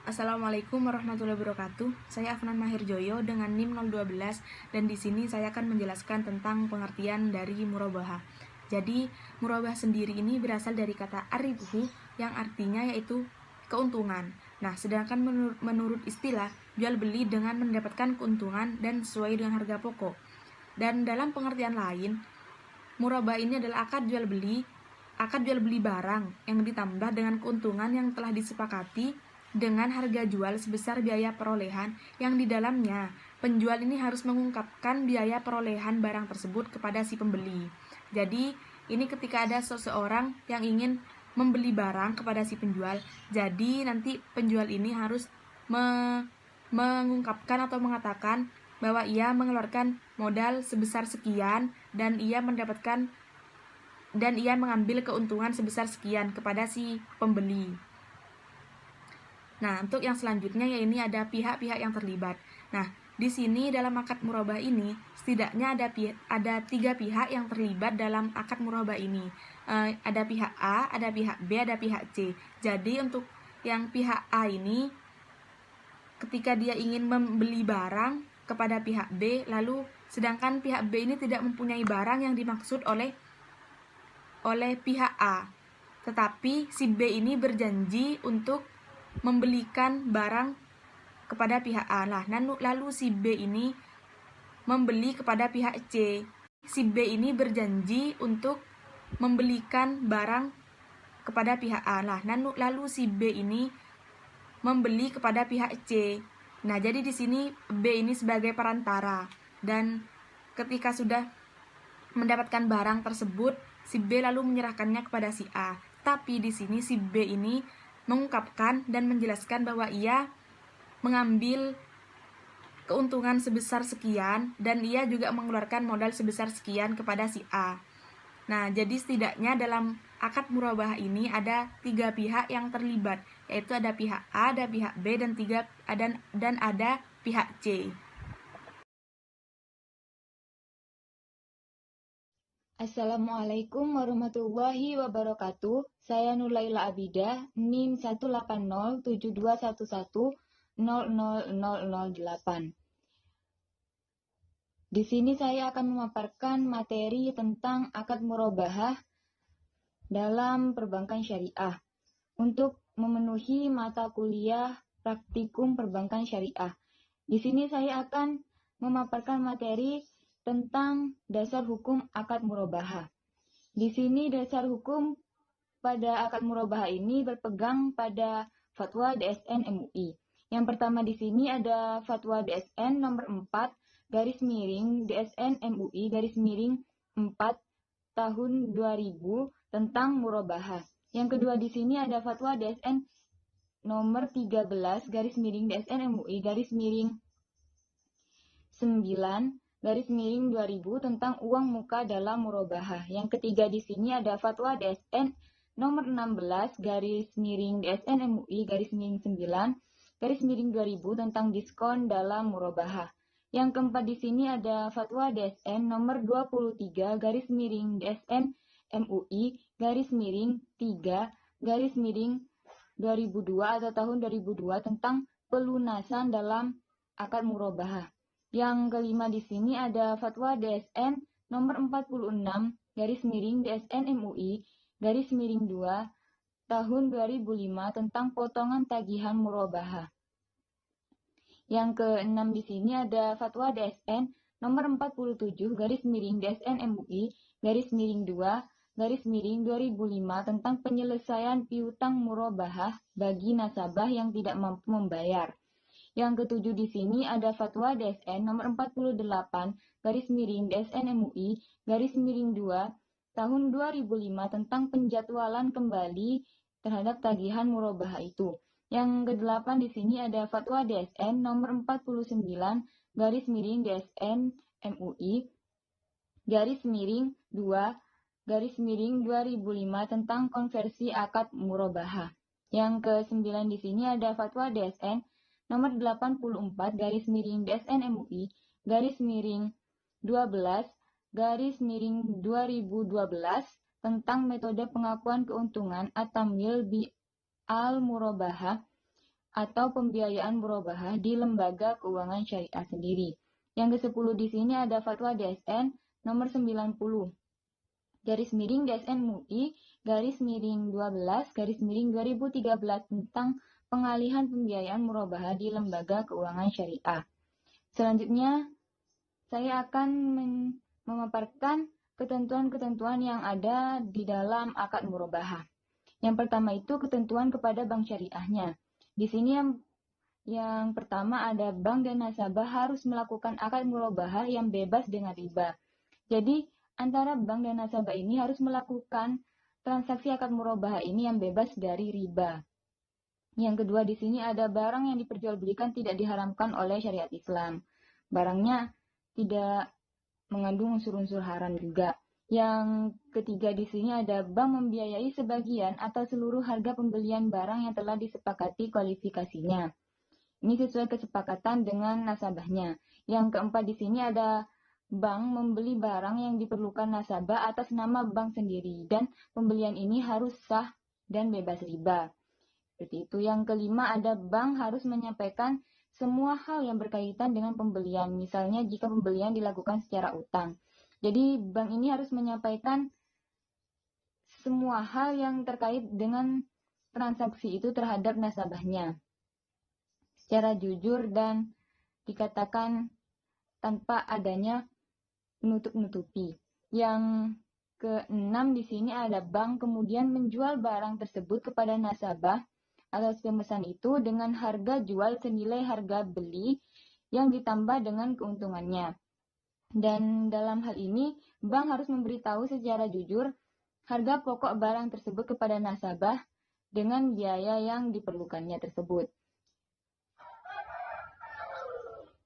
Assalamualaikum warahmatullahi wabarakatuh. Saya Afnan Mahir Joyo dengan NIM 012 dan di sini saya akan menjelaskan tentang pengertian dari murabahah. Jadi, murabahah sendiri ini berasal dari kata aribuhu yang artinya yaitu keuntungan. Nah, sedangkan menurut istilah jual beli dengan mendapatkan keuntungan dan sesuai dengan harga pokok. Dan dalam pengertian lain, murabahah ini adalah akad jual beli barang yang ditambah dengan keuntungan yang telah disepakati dengan harga jual sebesar biaya perolehan yang di dalamnya penjual ini harus mengungkapkan biaya perolehan barang tersebut kepada si pembeli. Jadi, ini ketika ada seseorang yang ingin membeli barang kepada si penjual, jadi nanti penjual ini harus mengungkapkan atau mengatakan bahwa ia mengeluarkan modal sebesar sekian dan ia mengambil keuntungan sebesar sekian kepada si pembeli. Nah, untuk yang selanjutnya ya ini ada pihak-pihak yang terlibat. Nah, di sini dalam akad murabah ini setidaknya ada 3 pihak yang terlibat dalam akad murabah ini. Ada pihak A, ada pihak B, ada pihak C. Jadi untuk yang pihak A ini ketika dia ingin membeli barang kepada pihak B, lalu sedangkan pihak B ini tidak mempunyai barang yang dimaksud oleh pihak A, tetapi si B ini berjanji untuk membelikan barang kepada pihak A. Lalu si B ini membeli kepada pihak C. Si B ini berjanji untuk membelikan barang kepada pihak A. Lalu si B ini membeli kepada pihak C. Nah, jadi di sini B ini sebagai perantara dan ketika sudah mendapatkan barang tersebut, si B lalu menyerahkannya kepada si A. Tapi di sini si B ini mengungkapkan dan menjelaskan bahwa ia mengambil keuntungan sebesar sekian dan ia juga mengeluarkan modal sebesar sekian kepada si A. Nah, jadi setidaknya dalam akad murabahah ini ada 3 pihak yang terlibat, yaitu ada pihak A, ada pihak B, dan ada pihak C. Assalamualaikum warahmatullahi wabarakatuh. Saya Nurlaila Abidah, NIM 1807211000008. Di sini saya akan memaparkan materi tentang akad murabahah dalam perbankan syariah untuk memenuhi mata kuliah praktikum perbankan syariah. Di sini saya akan memaparkan materi tentang dasar hukum akad murabahah. Di sini dasar hukum pada akad murabahah ini berpegang pada fatwa DSN MUI. Yang pertama di sini ada fatwa DSN nomor 4 garis miring DSN MUI garis miring 4 tahun 2000 tentang murabahah. Yang kedua di sini ada fatwa DSN nomor 13 garis miring DSN MUI garis miring 9 garis miring 2000 tentang uang muka dalam murabahah. Yang ketiga di sini ada fatwa DSN nomor 16 garis miring DSN MUI garis miring 9 garis miring 2000 tentang diskon dalam murabahah. Yang keempat di sini ada fatwa DSN nomor 23 garis miring DSN MUI garis miring 3 garis miring 2002 atau tahun 2002 tentang pelunasan dalam akad murabahah. Yang kelima di sini ada fatwa DSN nomor 46 garis miring DSN MUI garis miring 2 tahun 2005 tentang potongan tagihan murabahah. Yang keenam di sini ada fatwa DSN nomor 47 garis miring DSN MUI garis miring 2 garis miring 2005 tentang penyelesaian piutang murabahah bagi nasabah yang tidak mampu membayar. Yang ketujuh di sini ada fatwa DSN nomor 48 garis miring DSN MUI garis miring 2 tahun 2005 tentang penjadwalan kembali terhadap tagihan murabahah itu. Yang kedelapan di sini ada fatwa DSN nomor 49 garis miring DSN MUI garis miring 2 garis miring 2005 tentang konversi akad murabahah. Yang kesembilan di sini ada fatwa DSN nomor 84 garis miring DSN MUI garis miring 12 garis miring 2012 tentang metode pengakuan keuntungan at-tamwil bi al-murabahah atau pembiayaan murabahah di lembaga keuangan syariah sendiri. Yang ke-10 di sini ada Fatwa DSN nomor 90 garis miring DSN MUI garis miring 12 garis miring 2013 tentang pengalihan pembiayaan murabahah di lembaga keuangan syariah. Selanjutnya, saya akan memaparkan ketentuan-ketentuan yang ada di dalam akad murabahah. Yang pertama itu ketentuan kepada bank syariahnya. Di sini yang pertama ada bank dan nasabah harus melakukan akad murabahah yang bebas dengan riba. Jadi, antara bank dan nasabah ini harus melakukan transaksi akad murabahah ini yang bebas dari riba. Yang kedua di sini ada barang yang diperjualbelikan tidak diharamkan oleh syariat Islam. Barangnya tidak mengandung unsur-unsur haram juga. Yang ketiga di sini ada bank membiayai sebagian atau seluruh harga pembelian barang yang telah disepakati kualifikasinya. Ini sesuai kesepakatan dengan nasabahnya. Yang keempat di sini ada bank membeli barang yang diperlukan nasabah atas nama bank sendiri dan pembelian ini harus sah dan bebas riba. Seperti itu. Yang kelima ada bank harus menyampaikan semua hal yang berkaitan dengan pembelian. Misalnya jika pembelian dilakukan secara utang. Jadi bank ini harus menyampaikan semua hal yang terkait dengan transaksi itu terhadap nasabahnya secara jujur dan dikatakan tanpa adanya menutup-nutupi. Yang keenam di sini ada bank kemudian menjual barang tersebut kepada nasabah atas pemesan itu dengan harga jual senilai harga beli yang ditambah dengan keuntungannya. Dan dalam hal ini, bank harus memberitahu secara jujur harga pokok barang tersebut kepada nasabah dengan biaya yang diperlukannya tersebut.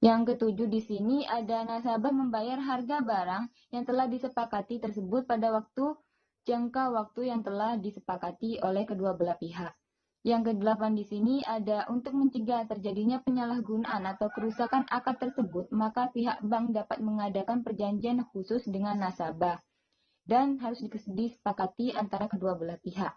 Yang ketujuh di sini ada nasabah membayar harga barang yang telah disepakati tersebut pada jangka waktu yang telah disepakati oleh kedua belah pihak. Yang kedelapan di sini ada untuk mencegah terjadinya penyalahgunaan atau kerusakan akad tersebut, maka pihak bank dapat mengadakan perjanjian khusus dengan nasabah dan harus disepakati antara kedua belah pihak.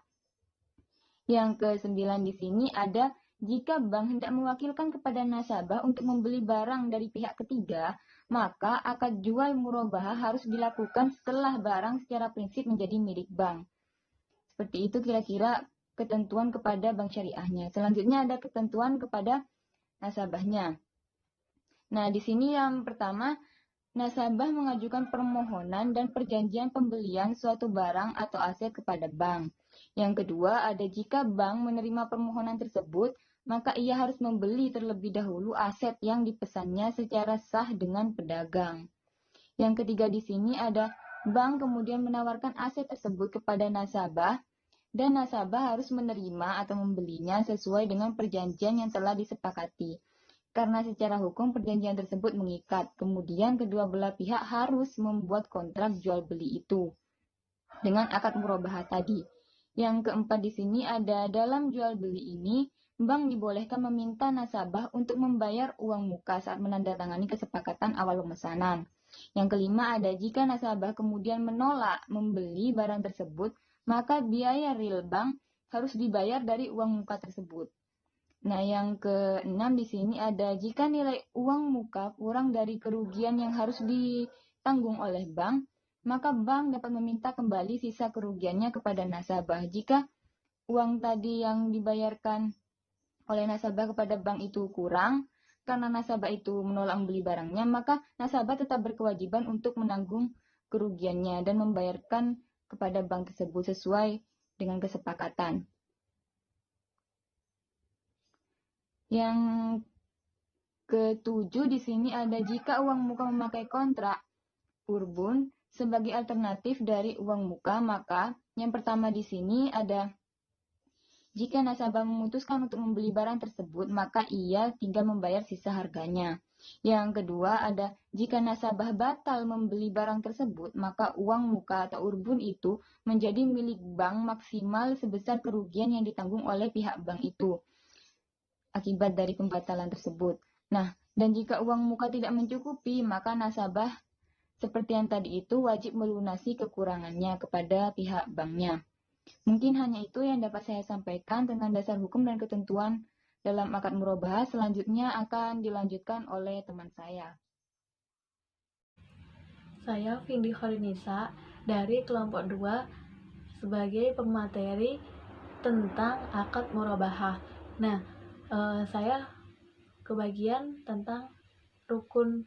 Yang ke-9 di sini ada jika bank hendak mewakilkan kepada nasabah untuk membeli barang dari pihak ketiga, maka akad jual murabahah harus dilakukan setelah barang secara prinsip menjadi milik bank. Seperti itu kira-kira ketentuan kepada bank syariahnya. Selanjutnya ada ketentuan kepada nasabahnya. Nah, di sini yang pertama, nasabah mengajukan permohonan dan perjanjian pembelian suatu barang atau aset kepada bank. Yang kedua, ada jika bank menerima permohonan tersebut, maka ia harus membeli terlebih dahulu aset yang dipesannya secara sah dengan pedagang. Yang ketiga di sini ada bank kemudian menawarkan aset tersebut kepada nasabah dan nasabah harus menerima atau membelinya sesuai dengan perjanjian yang telah disepakati. Karena secara hukum perjanjian tersebut mengikat, kemudian kedua belah pihak harus membuat kontrak jual beli itu dengan akad murabahah tadi. Yang keempat di sini ada dalam jual beli ini, bank dibolehkan meminta nasabah untuk membayar uang muka saat menandatangani kesepakatan awal pemesanan. Yang kelima ada jika nasabah kemudian menolak membeli barang tersebut, maka biaya real bank harus dibayar dari uang muka tersebut. Nah, yang keenam di sini ada jika nilai uang muka kurang dari kerugian yang harus ditanggung oleh bank, maka bank dapat meminta kembali sisa kerugiannya kepada nasabah. Jika uang tadi yang dibayarkan oleh nasabah kepada bank itu kurang, karena nasabah itu menolak membeli barangnya, maka nasabah tetap berkewajiban untuk menanggung kerugiannya dan membayarkan kepada bank tersebut sesuai dengan kesepakatan. Yang ketujuh di sini ada jika uang muka memakai kontrak urbun sebagai alternatif dari uang muka, maka yang pertama di sini ada jika nasabah memutuskan untuk membeli barang tersebut, maka ia tinggal membayar sisa harganya. Yang kedua ada jika nasabah batal membeli barang tersebut, maka uang muka atau urbun itu menjadi milik bank maksimal sebesar kerugian yang ditanggung oleh pihak bank itu akibat dari pembatalan tersebut. Nah, dan jika uang muka tidak mencukupi, maka nasabah seperti yang tadi itu wajib melunasi kekurangannya kepada pihak banknya. Mungkin hanya itu yang dapat saya sampaikan tentang dasar hukum dan ketentuan dalam akad murabahah selanjutnya akan dilanjutkan oleh teman saya. Saya Vindi Horinisa dari kelompok 2 sebagai pemateri tentang akad murabahah. Nah, saya kebagian tentang rukun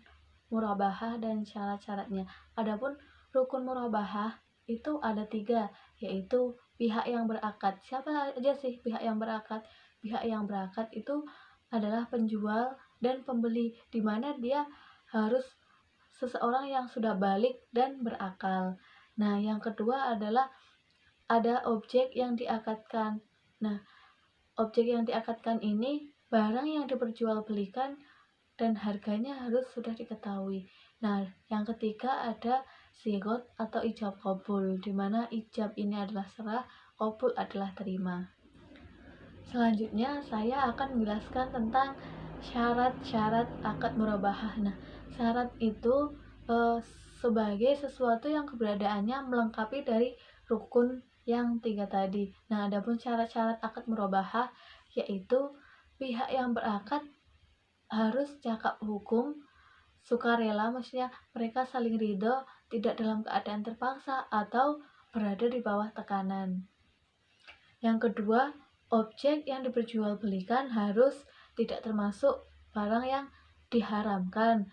murabahah dan syarat-syaratnya. Adapun rukun murabahah itu ada 3, yaitu pihak yang berakad. Siapa aja sih pihak yang berakad? Pihak yang berakad itu adalah penjual dan pembeli, di mana dia harus seseorang yang sudah balik dan berakal. Nah, yang kedua adalah ada objek yang diakadkan. Nah, objek yang diakadkan ini barang yang diperjualbelikan dan harganya harus sudah diketahui. Nah, yang ketiga ada sigot atau ijab qabul, di mana ijab ini adalah serah, qabul adalah terima. Selanjutnya saya akan menjelaskan tentang syarat-syarat akad murabahah. Nah, syarat itu sebagai sesuatu yang keberadaannya melengkapi dari rukun yang 3 tadi. Nah, adapun syarat-syarat akad murabahah yaitu pihak yang berakad harus cakap hukum, sukarela, maksudnya mereka saling ridho, tidak dalam keadaan terpaksa atau berada di bawah tekanan. Yang kedua, objek yang diperjualbelikan harus tidak termasuk barang yang diharamkan,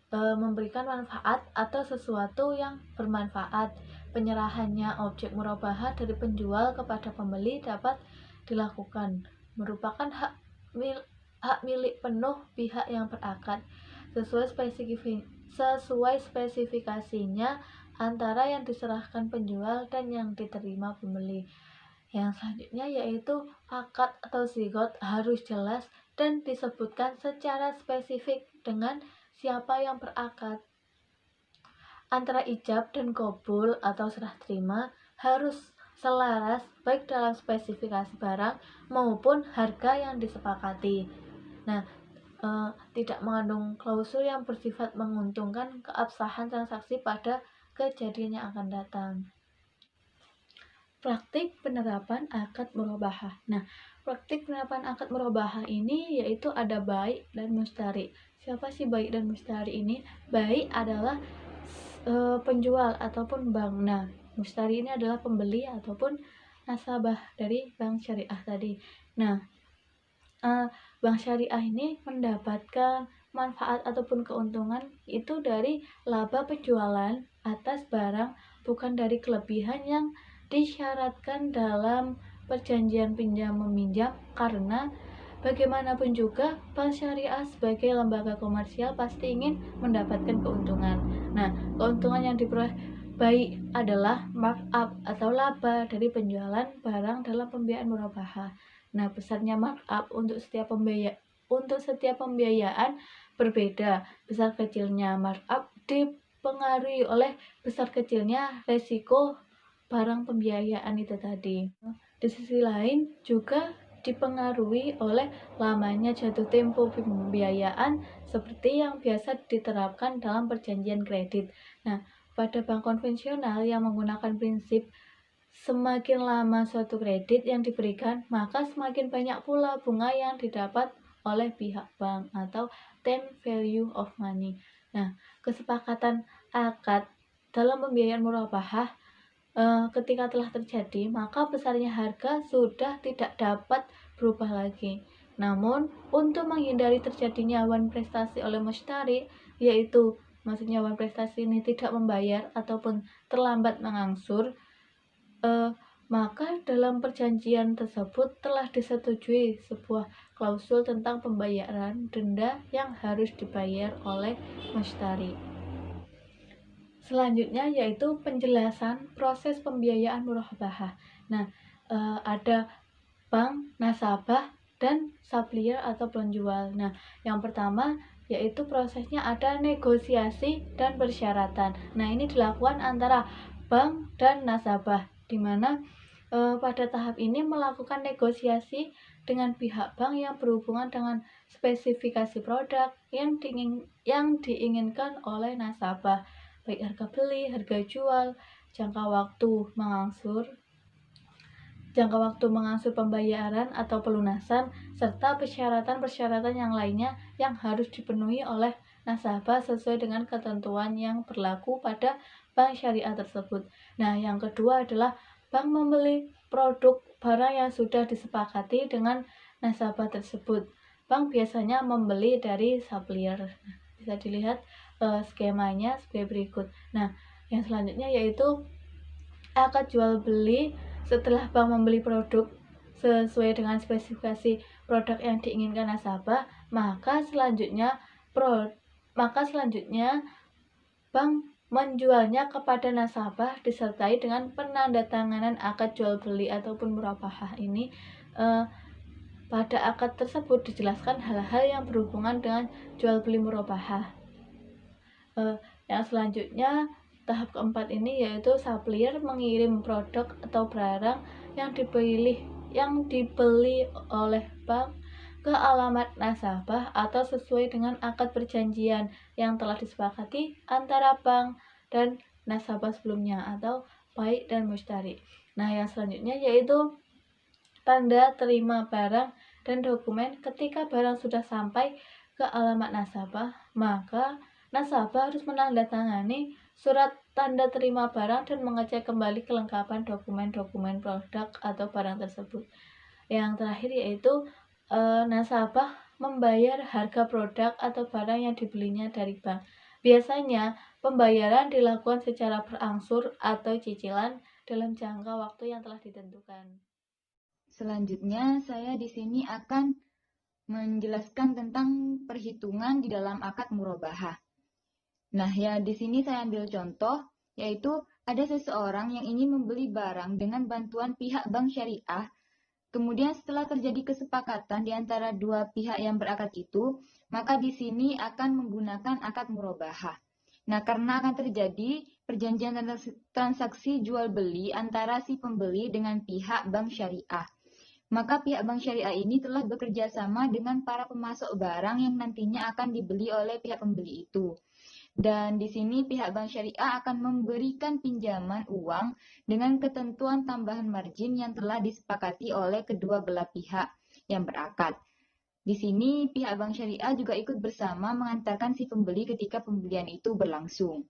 memberikan manfaat atau sesuatu yang bermanfaat. Penyerahannya objek murabahah dari penjual kepada pembeli dapat dilakukan, merupakan hak milik penuh pihak yang berakad sesuai spesifikasinya antara yang diserahkan penjual dan yang diterima pembeli. Yang selanjutnya yaitu akad atau zigot harus jelas dan disebutkan secara spesifik dengan siapa yang berakad. Antara ijab dan qabul atau serah terima harus selaras baik dalam spesifikasi barang maupun harga yang disepakati. Nah, tidak mengandung klausul yang bersifat menguntungkan keabsahan transaksi pada kejadian yang akan datang. Praktik penerapan akad murabahah. Nah, praktik penerapan akad murabahah ini yaitu ada baik dan mustari. Siapa sih baik dan mustari ini? Baik adalah penjual ataupun bank. Nah, mustari ini adalah pembeli ataupun nasabah dari bank syariah tadi. Nah, bank syariah ini mendapatkan manfaat ataupun keuntungan itu dari laba penjualan atas barang, bukan dari kelebihan yang disyaratkan dalam perjanjian pinjam meminjam, karena bagaimanapun juga bank syariah sebagai lembaga komersial pasti ingin mendapatkan keuntungan. Nah, keuntungan yang diperoleh baik adalah markup atau laba dari penjualan barang dalam pembiayaan murabahah. Nah, besarnya markup untuk setiap pembiayaan berbeda. Besar kecilnya markup dipengaruhi oleh besar kecilnya resiko barang pembiayaan itu tadi. Di sisi lain juga dipengaruhi oleh lamanya jatuh tempo pembiayaan seperti yang biasa diterapkan dalam perjanjian kredit. Nah, pada bank konvensional yang menggunakan prinsip semakin lama suatu kredit yang diberikan, maka semakin banyak pula bunga yang didapat oleh pihak bank atau time value of money. Nah, kesepakatan akad dalam pembiayaan murabahah ketika telah terjadi, maka besarnya harga sudah tidak dapat berubah lagi. Namun, untuk menghindari terjadinya awan prestasi oleh mushtari, yaitu maksudnya awan prestasi ini tidak membayar ataupun terlambat mengangsur, maka dalam perjanjian tersebut telah disetujui sebuah klausul tentang pembayaran denda yang harus dibayar oleh mushtari. Selanjutnya yaitu penjelasan proses pembiayaan murabahah. Nah, ada bank, nasabah, dan supplier atau penjual. Nah, yang pertama yaitu prosesnya ada negosiasi dan persyaratan. Nah, ini dilakukan antara bank dan nasabah, di mana pada tahap ini melakukan negosiasi dengan pihak bank yang berhubungan dengan spesifikasi produk yang diinginkan oleh nasabah, baik harga beli, harga jual, jangka waktu mengangsur, jangka waktu mengangsur pembayaran atau pelunasan, serta persyaratan-persyaratan yang lainnya yang harus dipenuhi oleh nasabah sesuai dengan ketentuan yang berlaku pada bank syariah tersebut. Nah, yang kedua adalah bank membeli produk barang yang sudah disepakati dengan nasabah tersebut. Bank biasanya membeli dari supplier. Bisa dilihat skemanya sebagai berikut. Nah, yang selanjutnya yaitu akad jual beli. Setelah bank membeli produk sesuai dengan spesifikasi produk yang diinginkan nasabah, maka selanjutnya bank menjualnya kepada nasabah disertai dengan penandatanganan akad jual beli ataupun murabahah ini. Pada akad tersebut dijelaskan hal-hal yang berhubungan dengan jual beli murabahah. Yang selanjutnya tahap keempat ini yaitu supplier mengirim produk atau barang yang dibeli oleh bank ke alamat nasabah atau sesuai dengan akad perjanjian yang telah disepakati antara bank dan nasabah sebelumnya atau baik dan mushtari. Nah, yang selanjutnya yaitu tanda terima barang dan dokumen. Ketika barang sudah sampai ke alamat nasabah, maka nasabah harus menandatangani surat tanda terima barang dan mengecek kembali kelengkapan dokumen-dokumen produk atau barang tersebut. Yang terakhir yaitu nasabah membayar harga produk atau barang yang dibelinya dari bank. Biasanya pembayaran dilakukan secara berangsur atau cicilan dalam jangka waktu yang telah ditentukan. Selanjutnya, saya di sini akan menjelaskan tentang perhitungan di dalam akad murabahah. Nah, ya di sini saya ambil contoh, yaitu ada seseorang yang ingin membeli barang dengan bantuan pihak bank syariah. Kemudian setelah terjadi kesepakatan di antara dua pihak yang berakad itu, maka di sini akan menggunakan akad murabahah. Nah, karena akan terjadi perjanjian transaksi jual beli antara si pembeli dengan pihak bank syariah. Maka pihak bank syariah ini telah bekerja sama dengan para pemasok barang yang nantinya akan dibeli oleh pihak pembeli itu. Dan di sini pihak bank syariah akan memberikan pinjaman uang dengan ketentuan tambahan margin yang telah disepakati oleh kedua belah pihak yang berakad. Di sini pihak bank syariah juga ikut bersama mengantarkan si pembeli ketika pembelian itu berlangsung.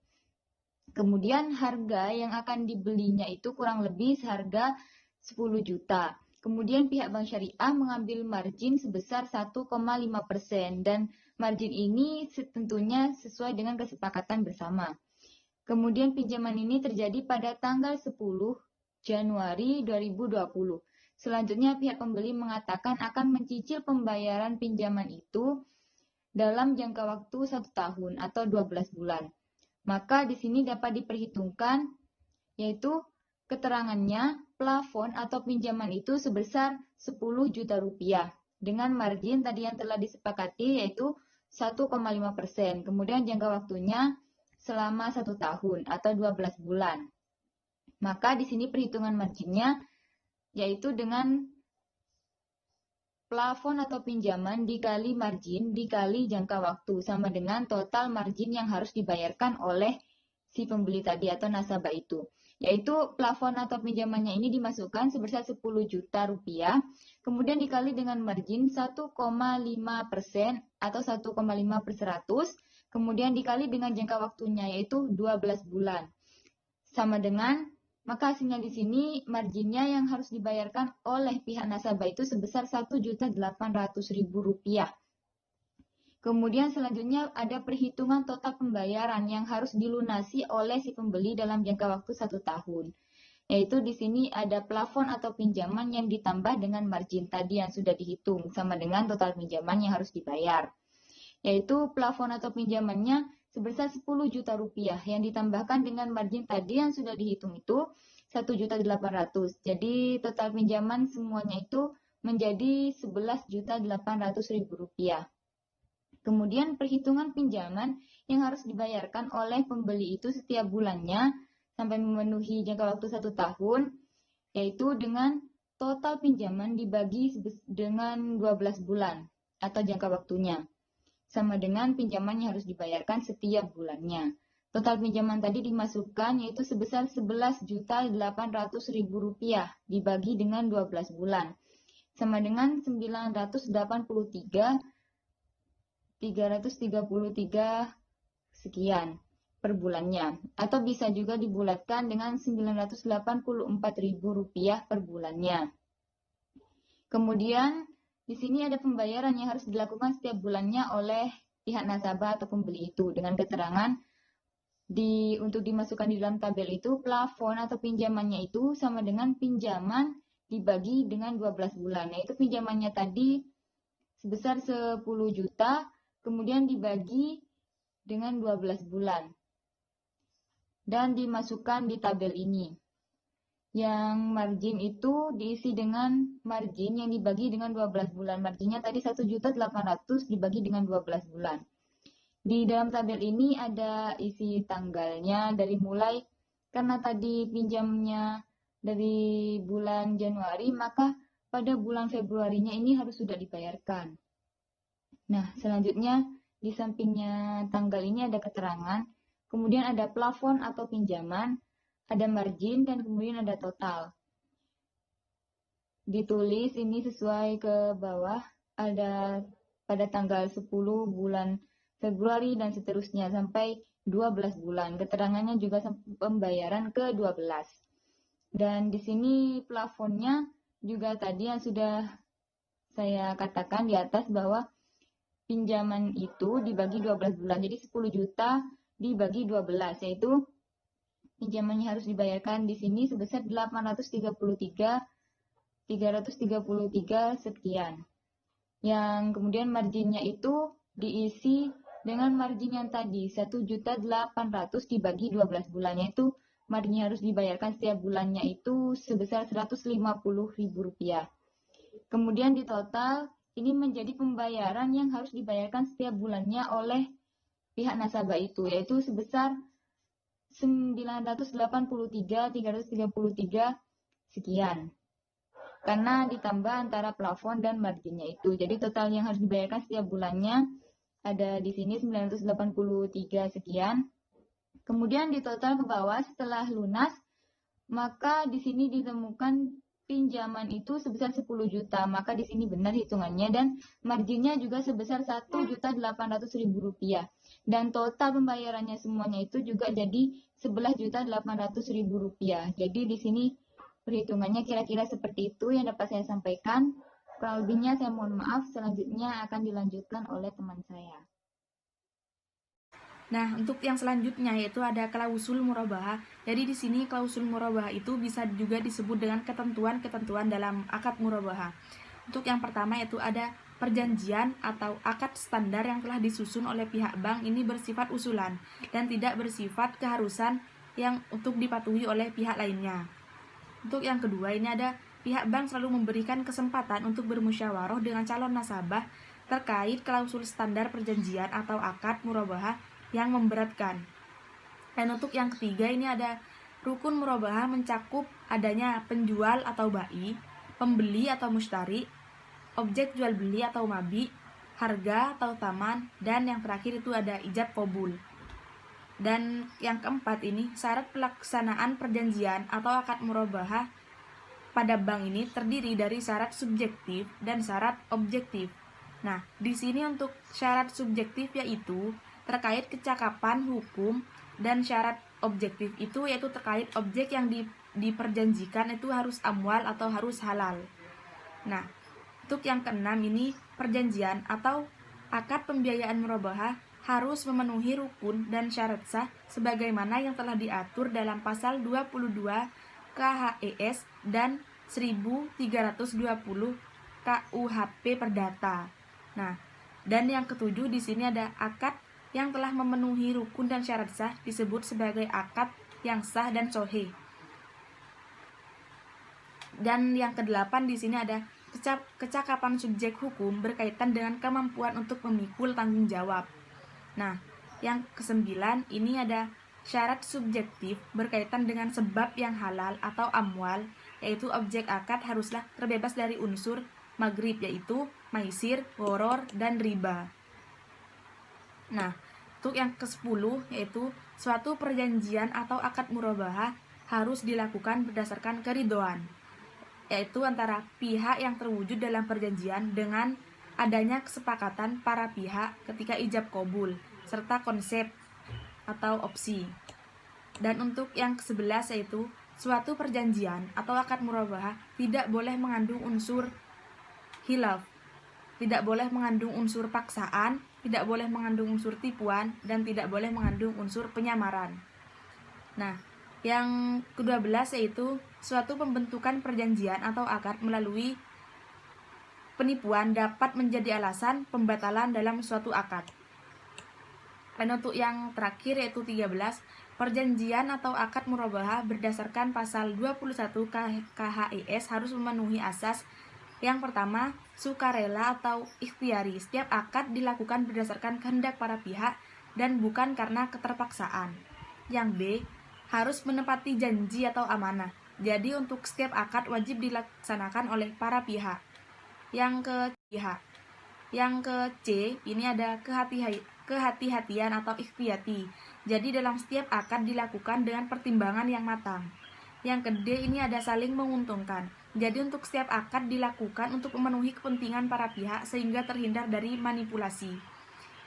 Kemudian harga yang akan dibelinya itu kurang lebih seharga 10 juta. Kemudian pihak bank syariah mengambil margin sebesar 1,5% dan margin ini tentunya sesuai dengan kesepakatan bersama. Kemudian pinjaman ini terjadi pada tanggal 10 Januari 2020. Selanjutnya pihak pembeli mengatakan akan mencicil pembayaran pinjaman itu dalam jangka waktu 1 tahun atau 12 bulan. Maka di sini dapat diperhitungkan yaitu keterangannya plafon atau pinjaman itu sebesar 10 juta rupiah dengan margin tadi yang telah disepakati yaitu 1,5%. Kemudian jangka waktunya selama 1 tahun atau 12 bulan. Maka di sini perhitungan marginnya yaitu dengan plafon atau pinjaman dikali margin dikali jangka waktu sama dengan total margin yang harus dibayarkan oleh si pembeli tadi atau nasabah itu. Yaitu plafon atau pinjamannya ini dimasukkan sebesar 10 juta rupiah, kemudian dikali dengan margin 1,5% atau 1,5/100, kemudian dikali dengan jangka waktunya yaitu 12 bulan. Sama dengan, maka hasilnya di sini marginnya yang harus dibayarkan oleh pihak nasabah itu sebesar 1.800.000 rupiah. Kemudian selanjutnya ada perhitungan total pembayaran yang harus dilunasi oleh si pembeli dalam jangka waktu 1 tahun. Yaitu di sini ada plafon atau pinjaman yang ditambah dengan margin tadi yang sudah dihitung sama dengan total pinjaman yang harus dibayar. Yaitu plafon atau pinjamannya sebesar 10 juta rupiah yang ditambahkan dengan margin tadi yang sudah dihitung itu 1.800.000. Jadi total pinjaman semuanya itu menjadi 11.800.000 rupiah. Kemudian perhitungan pinjaman yang harus dibayarkan oleh pembeli itu setiap bulannya sampai memenuhi jangka waktu 1 tahun, yaitu dengan total pinjaman dibagi dengan 12 bulan atau jangka waktunya, sama dengan pinjaman yang harus dibayarkan setiap bulannya. Total pinjaman tadi dimasukkan yaitu sebesar Rp11.800.000 dibagi dengan 12 bulan. Sama dengan 983.333 sekian per bulannya. Atau bisa juga dibulatkan dengan Rp984.000 per bulannya. Kemudian di sini ada pembayaran yang harus dilakukan setiap bulannya oleh pihak nasabah atau pembeli itu dengan keterangan untuk dimasukkan di dalam tabel itu plafon atau pinjamannya itu sama dengan pinjaman dibagi dengan 12 bulan. Yaitu pinjamannya tadi sebesar 10 juta kemudian dibagi dengan 12 bulan dan dimasukkan di tabel ini. Yang margin itu diisi dengan margin yang dibagi dengan 12 bulan. Marginnya tadi 1.800.000 dibagi dengan 12 bulan. Di dalam tabel ini ada isi tanggalnya dari mulai, karena tadi pinjamnya dari bulan Januari, maka pada bulan Februarinya ini harus sudah dibayarkan. Nah, selanjutnya di sampingnya tanggal ini ada keterangan, kemudian ada plafon atau pinjaman, ada margin, dan kemudian ada total. Ditulis ini sesuai ke bawah, ada pada tanggal 10 bulan Februari dan seterusnya sampai 12 bulan. Keterangannya juga pembayaran ke 12. Dan di sini plafonnya juga tadi yang sudah saya katakan di atas bahwa pinjaman itu dibagi 12 bulan. Jadi 10 juta dibagi 12, yaitu pinjamannya harus dibayarkan di sini sebesar 833 sekian. Yang kemudian marginnya itu diisi dengan margin yang tadi 1.800.000 dibagi 12 bulan, yaitu margin harus dibayarkan setiap bulannya itu sebesar Rp150.000. Kemudian di total ini menjadi pembayaran yang harus dibayarkan setiap bulannya oleh pihak nasabah itu, yaitu sebesar 983.333 sekian. Karena ditambah antara plafon dan marginnya itu. Jadi total yang harus dibayarkan setiap bulannya ada di sini 983 sekian. Kemudian di total ke bawah setelah lunas, maka di sini ditemukan pinjaman itu sebesar 10 juta. Maka di sini benar hitungannya dan marginnya juga sebesar Rp1.800.000. Dan total pembayarannya semuanya itu juga jadi Rp11.800.000. Jadi di sini perhitungannya kira-kira seperti itu yang dapat saya sampaikan. Kurang lebihnya saya mohon maaf, selanjutnya akan dilanjutkan oleh teman saya. Nah, untuk yang selanjutnya yaitu ada klausul murabahah. Jadi di sini klausul murabahah itu bisa juga disebut dengan ketentuan-ketentuan dalam akad murabahah. Untuk yang pertama yaitu ada perjanjian atau akad standar yang telah disusun oleh pihak bank ini bersifat usulan dan tidak bersifat keharusan yang untuk dipatuhi oleh pihak lainnya. Untuk yang kedua ini ada pihak bank selalu memberikan kesempatan untuk bermusyawarah dengan calon nasabah terkait klausul standar perjanjian atau akad murabahah yang memberatkan. Dan untuk yang ketiga ini ada rukun murabahah mencakup adanya penjual atau bai, pembeli atau mushtari, objek jual beli atau mabi, harga atau taman, dan yang terakhir itu ada ijab qabul. Dan yang keempat ini syarat pelaksanaan perjanjian atau akad murabahah pada bank ini terdiri dari syarat subjektif dan syarat objektif. Nah, di sini untuk syarat subjektif yaitu terkait kecakapan hukum dan syarat objektif itu yaitu terkait objek yang diperjanjikan itu harus amwal atau harus halal. Nah, untuk yang keenam ini perjanjian atau akad pembiayaan murabahah harus memenuhi rukun dan syarat sah sebagaimana yang telah diatur dalam pasal 22 KHES dan 1320 KUHP Perdata. Nah, dan yang ketujuh di sini ada akad yang telah memenuhi rukun dan syarat sah disebut sebagai akad yang sah dan sahih. Dan yang kedelapan di sini ada kecakapan subjek hukum berkaitan dengan kemampuan untuk memikul tanggung jawab. Nah, yang kesembilan ini ada syarat subjektif berkaitan dengan sebab yang halal atau amwal, yaitu objek akad haruslah terbebas dari unsur maghrib, yaitu maisir, gharar, dan riba. Nah, Untuk yang ke-10 yaitu suatu perjanjian atau akad murabahah harus dilakukan berdasarkan keridhoan, yaitu antara pihak yang terwujud dalam perjanjian dengan adanya kesepakatan para pihak ketika ijab qabul serta konsep atau opsi. Dan untuk yang ke-11 yaitu suatu perjanjian atau akad murabahah tidak boleh mengandung unsur khilaf, tidak boleh mengandung unsur paksaan, tidak boleh mengandung unsur tipuan, dan tidak boleh mengandung unsur penyamaran. Nah, yang ke-12 yaitu suatu pembentukan perjanjian atau akad melalui penipuan dapat menjadi alasan pembatalan dalam suatu akad. Dan untuk yang terakhir yaitu 13, perjanjian atau akad murabahah berdasarkan pasal 21 KHIS harus memenuhi asas. Yang pertama, sukarela atau ikhtiari. Setiap akad dilakukan berdasarkan kehendak para pihak dan bukan karena keterpaksaan. Yang B, harus menepati janji atau amanah. Jadi untuk setiap akad wajib dilaksanakan oleh para pihak. Yang ke C, ini ada kehati-hatian atau ikhtiyati. Jadi dalam setiap akad dilakukan dengan pertimbangan yang matang. Yang ke D, ini ada saling menguntungkan. Jadi untuk setiap akad dilakukan untuk memenuhi kepentingan para pihak sehingga terhindar dari manipulasi.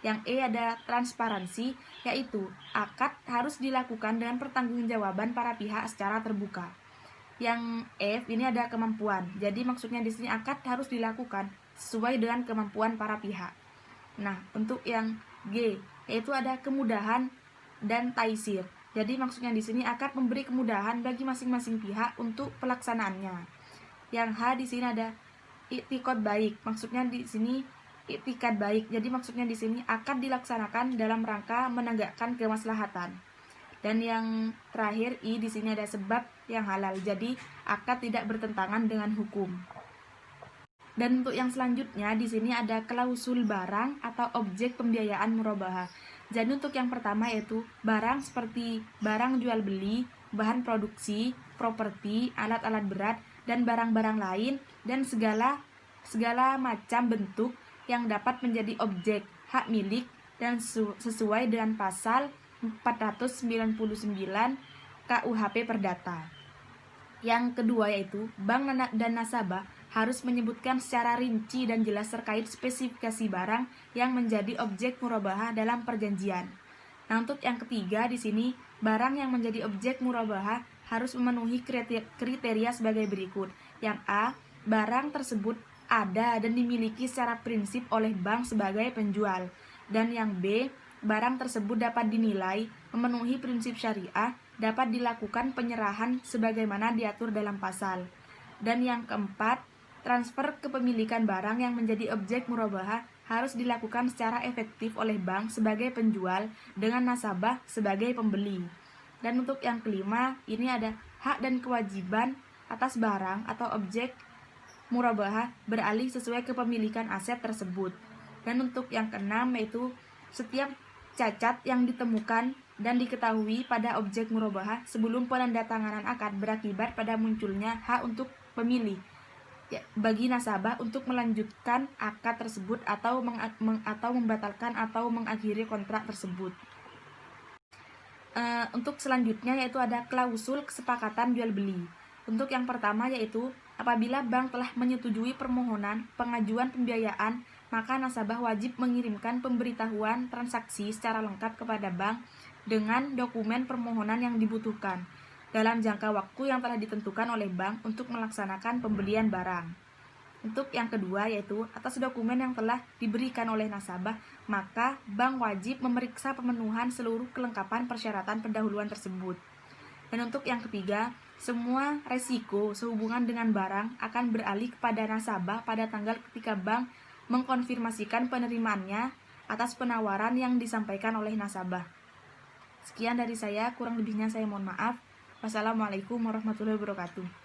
Yang E ada transparansi, yaitu akad harus dilakukan dengan pertanggungjawaban para pihak secara terbuka. Yang F ini ada kemampuan. Jadi maksudnya di sini akad harus dilakukan sesuai dengan kemampuan para pihak. Nah, untuk yang G yaitu ada kemudahan dan taisir. Jadi maksudnya di sini akad memberi kemudahan bagi masing-masing pihak untuk pelaksanaannya. Yang H di sini ada i'tiqad baik. Maksudnya di sini i'tikad baik. Jadi maksudnya di sini akad dilaksanakan dalam rangka menegakkan kemaslahatan. Dan yang terakhir I di sini ada sebab yang halal. Jadi akad tidak bertentangan dengan hukum. Dan untuk yang selanjutnya di sini ada klausul barang atau objek pembiayaan murabahah. Jadi untuk yang pertama yaitu barang seperti barang jual beli, bahan produksi, properti, alat-alat berat, dan barang-barang lain, dan segala macam bentuk yang dapat menjadi objek hak milik dan sesuai dengan pasal 499 KUHP Perdata. Yang kedua yaitu bank dan nasabah harus menyebutkan secara rinci dan jelas terkait spesifikasi barang yang menjadi objek murabahah dalam perjanjian. Nah, untuk yang ketiga di sini barang yang menjadi objek murabahah harus memenuhi kriteria sebagai berikut. Yang A, barang tersebut ada dan dimiliki secara prinsip oleh bank sebagai penjual. Dan yang B, barang tersebut dapat dinilai memenuhi prinsip syariah, dapat dilakukan penyerahan sebagaimana diatur dalam pasal. Dan yang keempat, transfer kepemilikan barang yang menjadi objek murabahah harus dilakukan secara efektif oleh bank sebagai penjual dengan nasabah sebagai pembeli. Dan untuk yang kelima, ini ada hak dan kewajiban atas barang atau objek murabahah beralih sesuai kepemilikan aset tersebut. Dan untuk yang keenam yaitu setiap cacat yang ditemukan dan diketahui pada objek murabahah sebelum penandatanganan akad berakibat pada munculnya hak untuk pemilih bagi nasabah untuk melanjutkan akad tersebut atau membatalkan atau mengakhiri kontrak tersebut. Untuk selanjutnya yaitu ada klausul kesepakatan jual beli. Untuk yang pertama yaitu apabila bank telah menyetujui permohonan pengajuan pembiayaan, maka nasabah wajib mengirimkan pemberitahuan transaksi secara lengkap kepada bank dengan dokumen permohonan yang dibutuhkan dalam jangka waktu yang telah ditentukan oleh bank untuk melaksanakan pembelian barang. Untuk yang kedua yaitu atas dokumen yang telah diberikan oleh nasabah, maka bank wajib memeriksa pemenuhan seluruh kelengkapan persyaratan pendahuluan tersebut. Dan untuk yang ketiga, semua resiko sehubungan dengan barang akan beralih kepada nasabah pada tanggal ketika bank mengkonfirmasikan penerimaannya atas penawaran yang disampaikan oleh nasabah. Sekian dari saya, kurang lebihnya saya mohon maaf. Wassalamualaikum warahmatullahi wabarakatuh.